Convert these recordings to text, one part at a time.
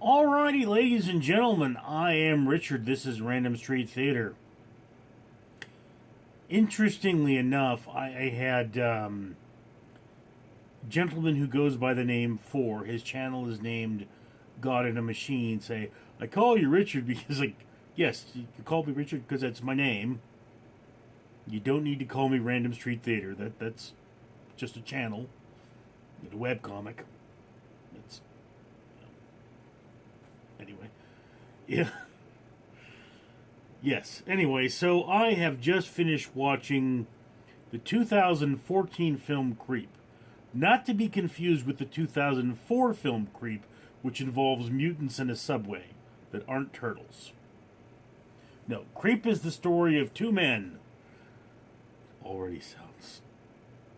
Alrighty, ladies and gentlemen, I am Richard. This is Random Street Theater. Interestingly enough, I had a gentleman who goes by the name Four. His channel is named God in a Machine. Say, I call you Richard because, yes, you can call me Richard because that's my name. You don't need to call me Random Street Theater. That's just a channel, a webcomic. It's anyway. Yeah. Yes. Anyway, so I have just finished watching the 2014 film Creep. Not to be confused with the 2004 film Creep, which involves mutants in a subway that aren't turtles. No, Creep is the story of two men. Already sounds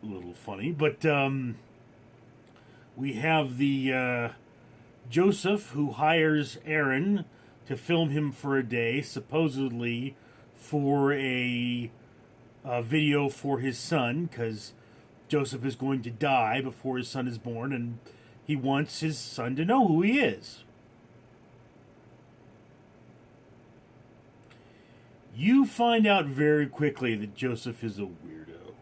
a little funny, but we have the Joseph who hires Aaron to film him for a day, supposedly for a video for his son, because Joseph is going to die before his son is born, and he wants his son to know who he is. You find out very quickly that Joseph is a weirdo.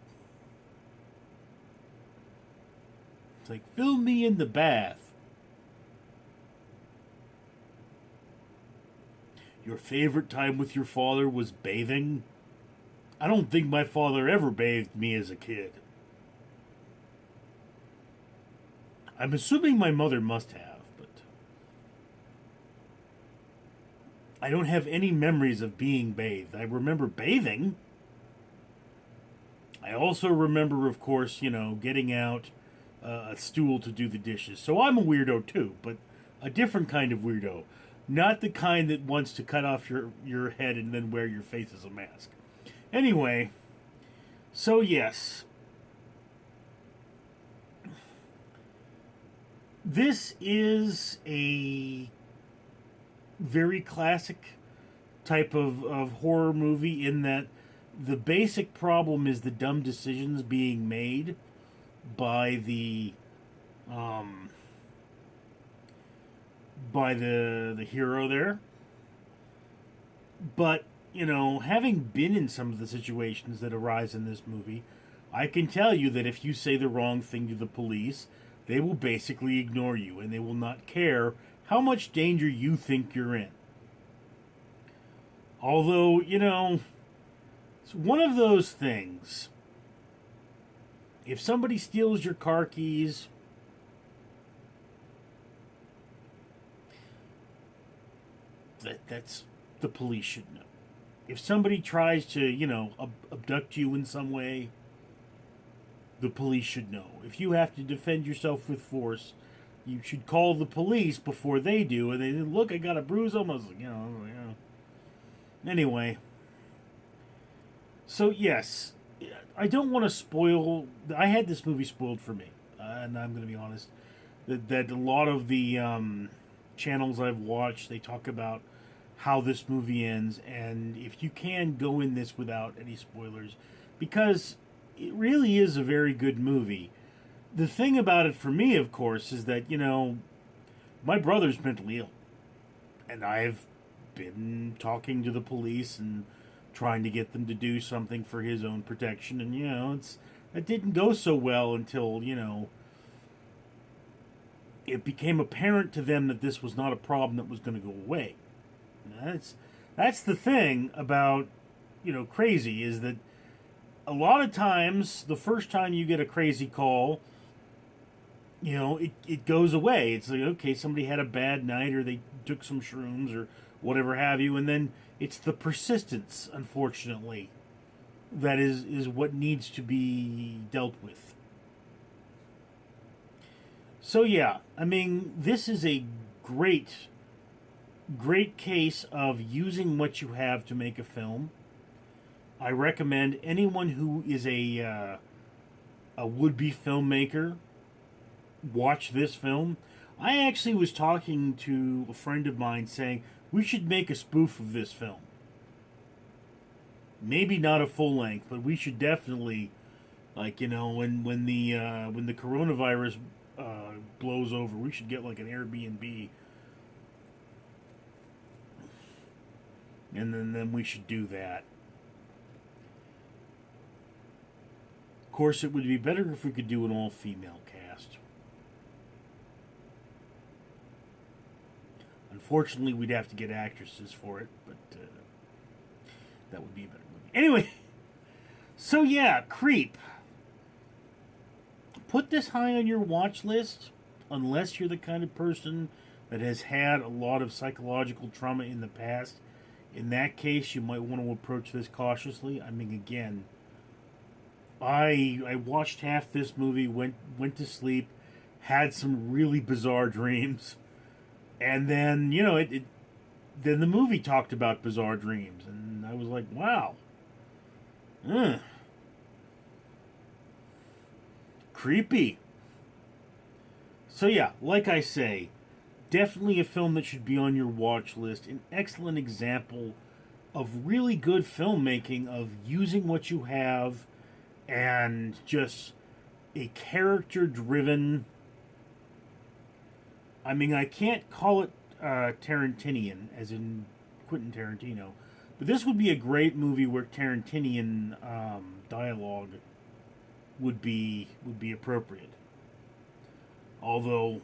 It's like, film me in the bath. Your favorite time with your father was bathing? I don't think my father ever bathed me as a kid. I'm assuming my mother must have, but I don't have any memories of being bathed. I remember bathing. I also remember, of course, getting out a stool to do the dishes. So I'm a weirdo too, but a different kind of weirdo. Not the kind that wants to cut off your head and then wear your face as a mask. Anyway, so yes. This is a very classic type of horror movie in that the basic problem is the dumb decisions being made by the hero there. But, having been in some of the situations that arise in this movie, I can tell you that if you say the wrong thing to the police, they will basically ignore you, and they will not care how much danger you think you're in. Although, it's one of those things. If somebody steals your car keys, that's the police should know. If somebody tries to, abduct you in some way, the police should know. If you have to defend yourself with force, you should call the police before they do. And they look, I got a bruise almost, Anyway. So, yes. I don't want to spoil. I had this movie spoiled for me. And I'm going to be honest. That a lot of the channels I've watched, they talk about how this movie ends. And if you can, go in this without any spoilers. Because it really is a very good movie. The thing about it for me, of course, is that, my brother's mentally ill. And I've been talking to the police and trying to get them to do something for his own protection. And, it didn't go so well until, it became apparent to them that this was not a problem that was going to go away. And that's the thing about, crazy, is that a lot of times, the first time you get a crazy call, it goes away. It's like, okay, somebody had a bad night or they took some shrooms or whatever have you, and then it's the persistence, unfortunately, that is what needs to be dealt with. So yeah, this is a great case of using what you have to make a film. I recommend anyone who is a would-be filmmaker watch this film. I actually was talking to a friend of mine saying we should make a spoof of this film. Maybe not a full length, but we should definitely, when the coronavirus blows over, we should get like an Airbnb And then we should do that. Of course, it would be better if we could do an all-female cast. Unfortunately, we'd have to get actresses for it, but that would be a better movie. Anyway, so yeah, Creep. Put this high on your watch list, unless you're the kind of person that has had a lot of psychological trauma in the past. In that case, you might want to approach this cautiously. I mean, again, I watched half this movie, went to sleep, had some really bizarre dreams, and then then the movie talked about bizarre dreams, and I was like, wow, creepy. So yeah, like I say, definitely a film that should be on your watch list. An excellent example of really good filmmaking, of using what you have and just a character-driven... I mean, I can't call it Tarantinian, as in Quentin Tarantino, but this would be a great movie where Tarantinian dialogue would be appropriate. Although,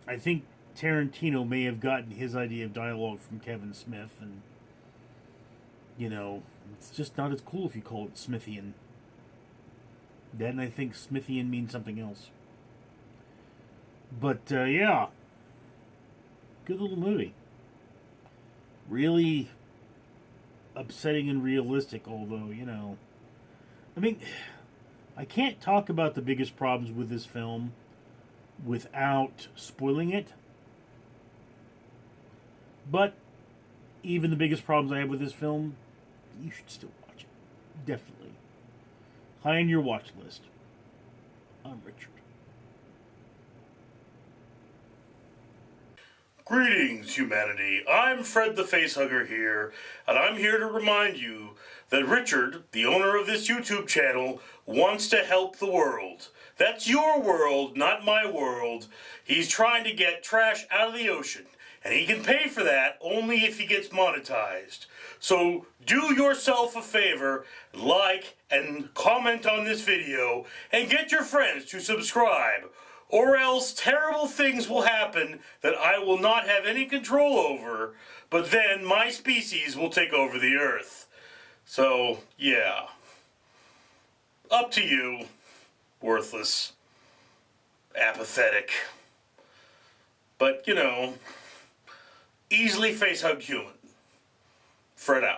I think Tarantino may have gotten his idea of dialogue from Kevin Smith, and it's just not as cool if you call it Smithian. Then I think Smithian means something else. But, yeah. Good little movie. Really upsetting and realistic, although, I mean, I can't talk about the biggest problems with this film without spoiling it. But, even the biggest problems I have with this film, you should still watch it. Definitely. High on your watch list. I'm Richard. Greetings, humanity. I'm Fred the Facehugger here, and I'm here to remind you that Richard, the owner of this YouTube channel, wants to help the world. That's your world, not my world. He's trying to get trash out of the ocean, and he can pay for that only if he gets monetized. So do yourself a favor, like and comment on this video, and get your friends to subscribe, or else terrible things will happen that I will not have any control over, but then my species will take over the earth. So, yeah. Up to you, worthless, apathetic, but, easily face-hug human. Fred out.